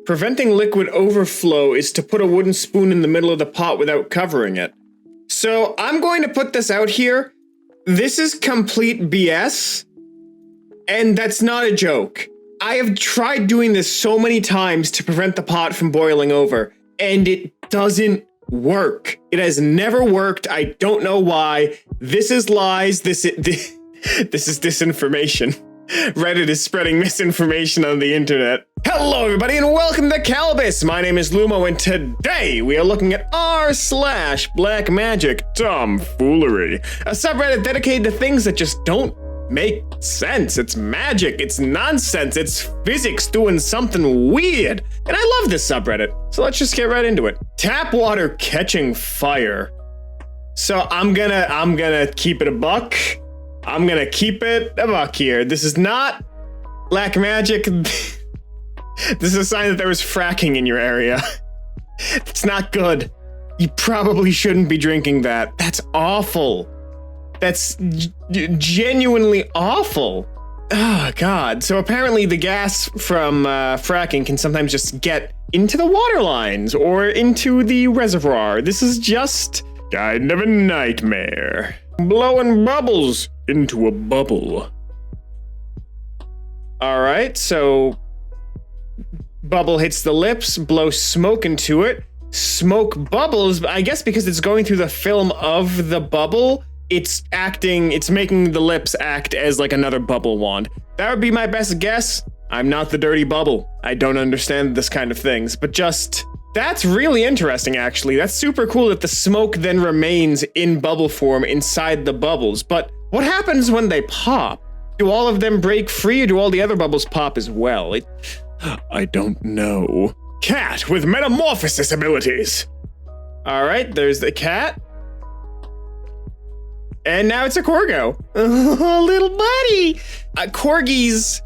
Preventing liquid overflow is to put a wooden spoon in the middle of the pot without covering it. So I'm going to put this out here. This is complete BS, and that's not a joke. I have tried doing this so many times to prevent the pot from boiling over, and it doesn't work. It has never worked. I don't know why. This is lies. This is disinformation. Reddit is spreading misinformation on the internet. Hello everybody and welcome to Kalbus. My name is Lumo and today we are looking at r/BlackMagic tomfoolery, a subreddit dedicated to things that just don't make sense. It's magic, it's nonsense, it's physics doing something weird. And I love this subreddit, so let's just get right into it. Tap water catching fire. So I'm gonna keep it a buck. I'm gonna keep it a buck here. This is not black magic. This is a sign that there was fracking in your area. It's not good. You probably shouldn't be drinking that. That's awful. That's genuinely awful. Oh, God. So apparently the gas from fracking can sometimes just get into the water lines or into the reservoir. This is just kind of a nightmare. Blowing bubbles into a bubble. All right, so bubble hits the lips, blow smoke into it. Smoke bubbles, I guess because it's going through the film of the bubble, it's making the lips act as like another bubble wand. That would be my best guess. I'm not the dirty bubble. I don't understand this kind of things, but that's really interesting, actually. That's super cool that the smoke then remains in bubble form inside the bubbles. But what happens when they pop? Do all of them break free, or do all the other bubbles pop as well? I don't know. Cat with metamorphosis abilities. All right, there's the cat. And now it's a Corgo. Oh, little buddy. Corgis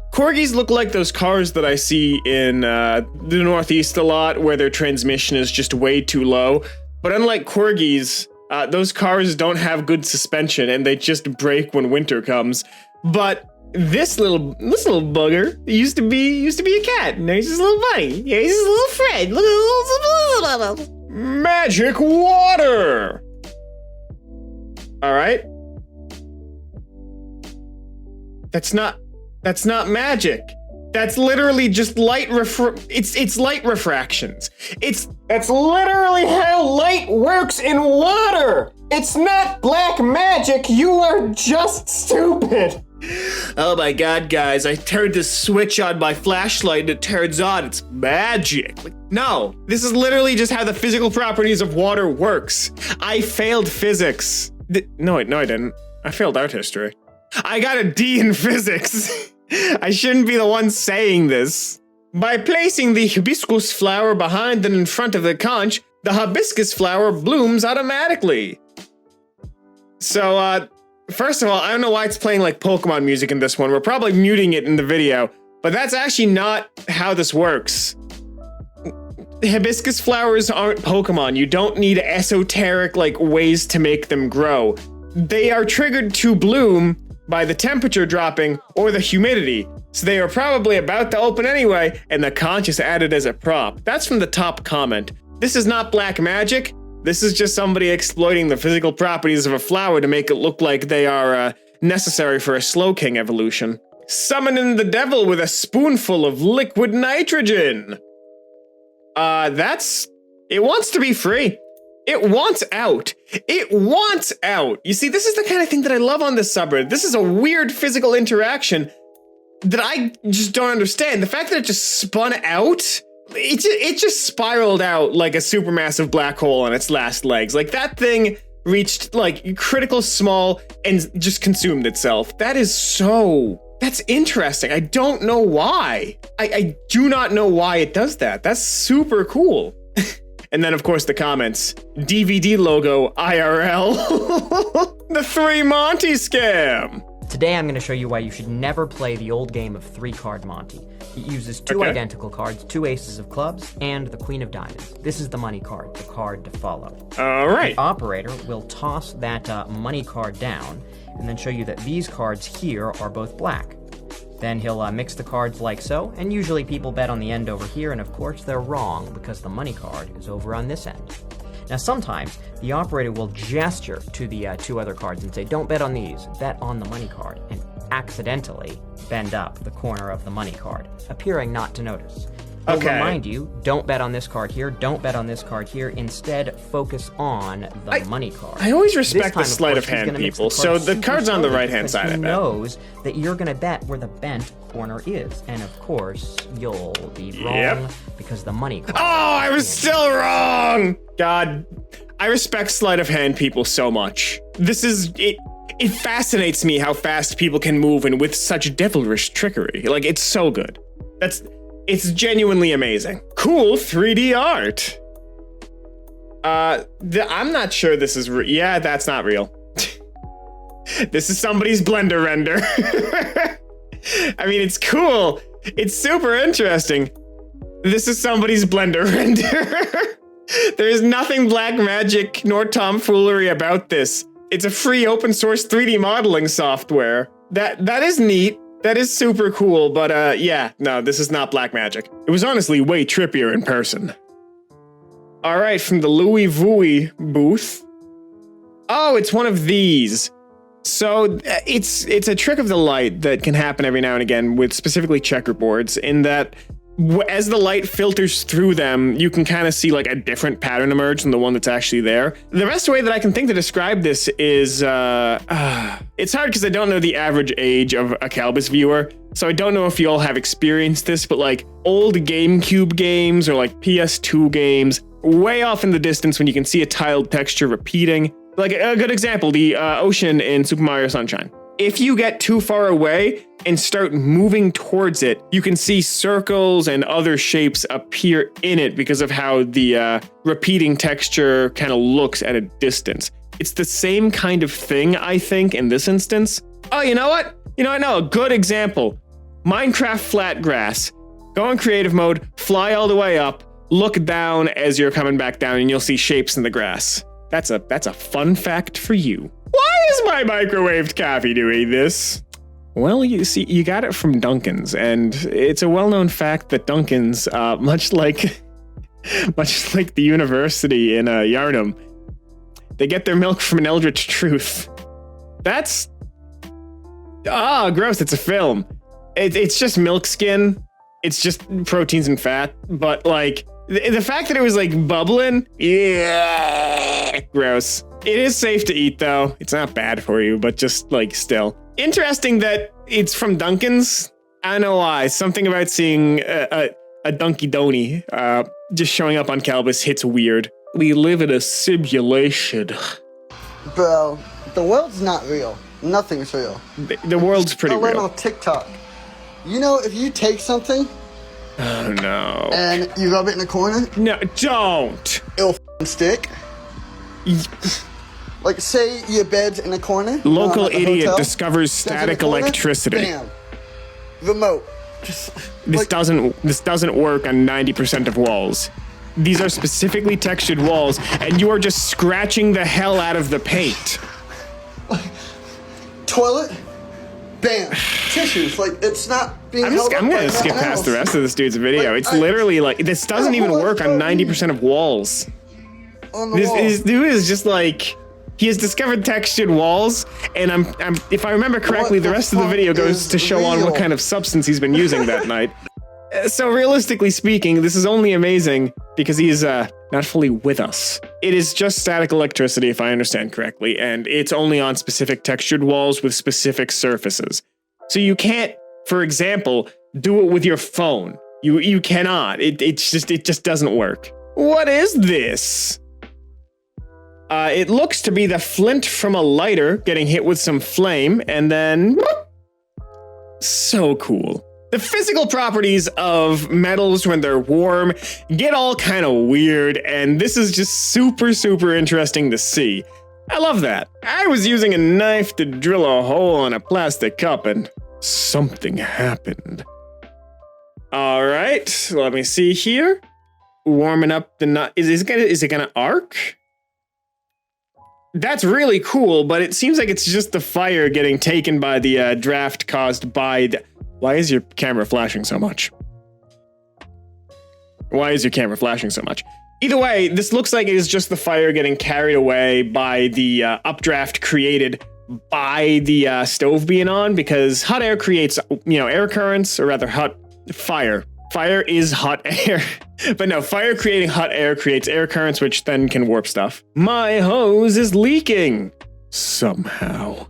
look like those cars that I see in the Northeast a lot, where their transmission is just way too low. But unlike Corgis, those cars don't have good suspension and they just break when winter comes. But this little bugger used to be a cat. Now he's just a little buddy. Yeah, he's just a little friend. Look at the little magic water. All right. That's not magic. That's literally just light it's light refractions. That's literally how light works in water. It's not black magic. You are just stupid. Oh my God, guys, I turned this switch on my flashlight and it turns on. It's magic. Like, no, this is literally just how the physical properties of water works. I failed physics. No, I didn't. I failed art history. I got a D in physics. I shouldn't be the one saying this. By placing the hibiscus flower behind and in front of the conch, the hibiscus flower blooms automatically. So, first of all, I don't know why it's playing like Pokemon music in this one. We're probably muting it in the video, but that's actually not how this works. Hibiscus flowers aren't Pokemon. You don't need esoteric like ways to make them grow. They are triggered to bloom by the temperature dropping or the humidity. So they are probably about to open anyway, and the conch is added as a prop. That's from the top comment. This is not black magic. This is just somebody exploiting the physical properties of a flower to make it look like they are necessary for a Slowking evolution. Summoning the devil with a spoonful of liquid nitrogen. It wants to be free. It wants out. It wants out. You see, this is the kind of thing that I love on this subreddit. This is a weird physical interaction that I just don't understand. The fact that it just spun out, it just spiraled out like a supermassive black hole on its last legs. Like that thing reached like critical small and just consumed itself. That's interesting. I don't know why. I do not know why it does that. That's super cool. And then, of course, the comments. DVD logo IRL. The 3 Monty scam. Today I'm going to show you why you should never play the old game of 3-card Monty. It uses 2 identical cards, 2 aces of clubs, and the queen of diamonds. This is the money card, the card to follow. All right. The operator will toss that money card down and then show you that these cards here are both black. Then he'll mix the cards like so, and usually people bet on the end over here, and of course they're wrong because the money card is over on this end. Now sometimes the operator will gesture to the two other cards and say, don't bet on these, bet on the money card, and accidentally bend up the corner of the money card, appearing not to notice. He'll remind you, don't bet on this card here, don't bet on this card here, instead focus on the money card. I always respect the sleight of hand people, so the card's on the right-hand side, I bet. He knows that you're going to bet where the bent corner is, and of course, you'll be wrong because the money card... Oh, I was still wrong! God, I respect sleight of hand people so much. This is... It fascinates me how fast people can move and with such devilish trickery. Like, it's so good. It's genuinely amazing. Cool 3D art. I'm not sure this is real. Yeah, that's not real. This is somebody's Blender render. I mean, it's cool. It's super interesting. This is somebody's Blender render. There is nothing black magic nor tomfoolery about this. It's a free open source 3D modeling software. That is neat. That is super cool, but yeah, no, this is not black magic. It was honestly way trippier in person. All right, from the Louis Vuitton booth. Oh, it's one of these. So it's a trick of the light that can happen every now and again with specifically checkerboards, in that as the light filters through them, you can kind of see like a different pattern emerge from the one that's actually there. The best way that I can think to describe this is, it's hard because I don't know the average age of a Kalbus viewer, so I don't know if you all have experienced this, but like old GameCube games or like PS2 games, way off in the distance when you can see a tiled texture repeating. Like a good example, the ocean in Super Mario Sunshine. If you get too far away and start moving towards it, you can see circles and other shapes appear in it because of how the repeating texture kind of looks at a distance. It's the same kind of thing, I think, in this instance. Oh, you know what? I know a good example. Minecraft flat grass. Go in creative mode, fly all the way up, look down as you're coming back down, and you'll see shapes in the grass. That's a fun fact for you. Why is my microwaved coffee doing this? Well, you see, you got it from Dunkin's, and it's a well-known fact that Dunkin's, much like the university in Yarnum, they get their milk from an eldritch truth. That's... gross, it's a film. It's just milk skin. It's just proteins and fat, but like, the fact that it was like bubbling, yeah, gross. It is safe to eat though. It's not bad for you, but just like still. Interesting that it's from Dunkin's. I don't know why. Something about seeing a Dunky Donny just showing up on Kalbus hits weird. We live in a simulation. Bro, the world's not real. Nothing's real. The world's pretty I learned real. on TikTok. You know, if you take something... Oh no. And you rub it in the corner... No, don't! It'll f***ing stick. Like, say your bed's in a corner. Local idiot hotel, discovers static electricity. Bam. Remote. This doesn't work on 90% of walls. These are specifically textured walls, and you are just scratching the hell out of the paint. Toilet. Bam. Tissues. Like, it's not being held up. I'm gonna skip past the rest of this dude's video. Like, it's literally like, this doesn't even work on 90% of walls. This dude is just like, he has discovered textured walls, and I'm if I remember correctly, the rest of the video goes to show on what kind of substance he's been using that night. So realistically speaking, this is only amazing because he is not fully with us. It is just static electricity, if I understand correctly, and it's only on specific textured walls with specific surfaces. So you can't, for example, do it with your phone. You cannot. It just doesn't work. What is this? It looks to be the flint from a lighter getting hit with some flame, and then... So cool. The physical properties of metals when they're warm get all kind of weird, and this is just super, super interesting to see. I love that. I was using a knife to drill a hole in a plastic cup, and something happened. All right, let me see here. Warming up the nut. Is it gonna arc? That's really cool, but it seems like it's just the fire getting taken by the draft caused by the... Why is your camera flashing so much? Why is your camera flashing so much? Either way, this looks like it is just the fire getting carried away by the updraft created by the stove being on, because hot air creates, air currents, or rather hot fire. Fire is hot air. But no, fire creating hot air creates air currents, which then can warp stuff. My hose is leaking. Somehow.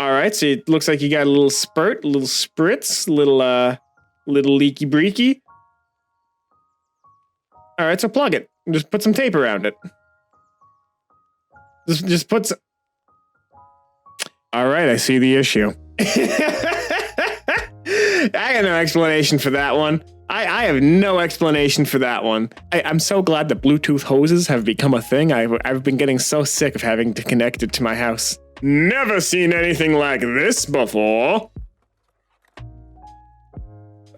Alright, so it looks like you got a little spurt, a little spritz, little leaky breaky. Alright, so plug it. Just put some tape around it. Just put some... Alright, I see the issue. I got no explanation for that one. I have no explanation for that one. I'm so glad that Bluetooth hoses have become a thing. I've been getting so sick of having to connect it to my house. Never seen anything like this before.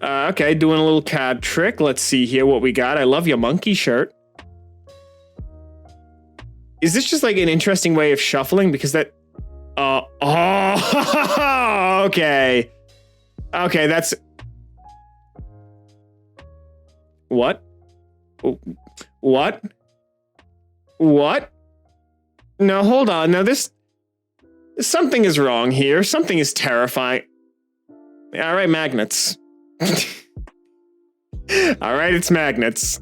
Okay, doing a little card trick. Let's see here what we got. I love your monkey shirt. Is this just like an interesting way of shuffling? Because that... okay. Okay, that's... What? What? What? No, hold on. Now this... Something is wrong here. Something is terrifying. Alright, magnets. Alright, it's magnets.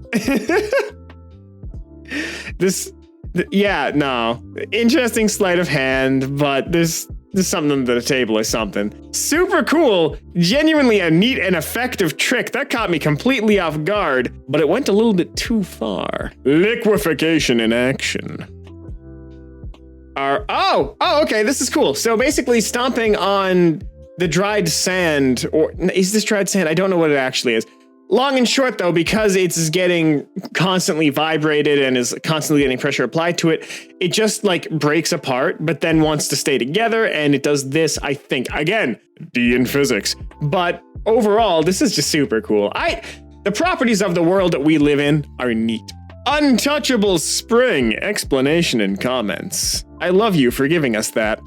No. Interesting sleight of hand, but there's something under the table or something. Super cool. Genuinely a neat and effective trick. That caught me completely off guard, but it went a little bit too far. Liquefication in action. Okay, this is cool. So basically stomping on the dried sand, or is this dried sand? I don't know what it actually is. Long and short though, because it's getting constantly vibrated and is constantly getting pressure applied to it, it just like breaks apart, but then wants to stay together, and it does this, I think. Again, D in physics. But overall, this is just super cool. The properties of the world that we live in are neat. Untouchable spring! Explanation in comments. I love you for giving us that.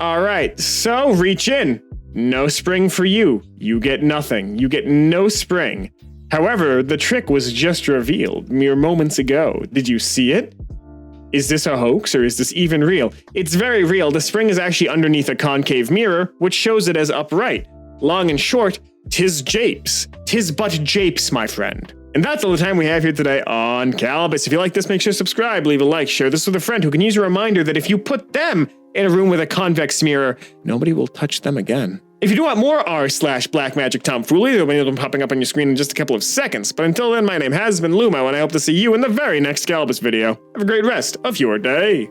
Alright, so reach in. No spring for you. You get nothing. You get no spring. However, the trick was just revealed mere moments ago. Did you see it? Is this a hoax, or is this even real? It's very real. The spring is actually underneath a concave mirror, which shows it as upright. Long and short, 'tis japes. 'Tis but japes, my friend. And that's all the time we have here today on Kalbus. If you like this, make sure to subscribe, leave a like, share this with a friend who can use a reminder that if you put them in a room with a convex mirror, nobody will touch them again. If you do want more r/BlackMagic tomfoolery, there'll be them popping up on your screen in just a couple of seconds. But until then, my name has been Lumo, and I hope to see you in the very next Kalbus video. Have a great rest of your day.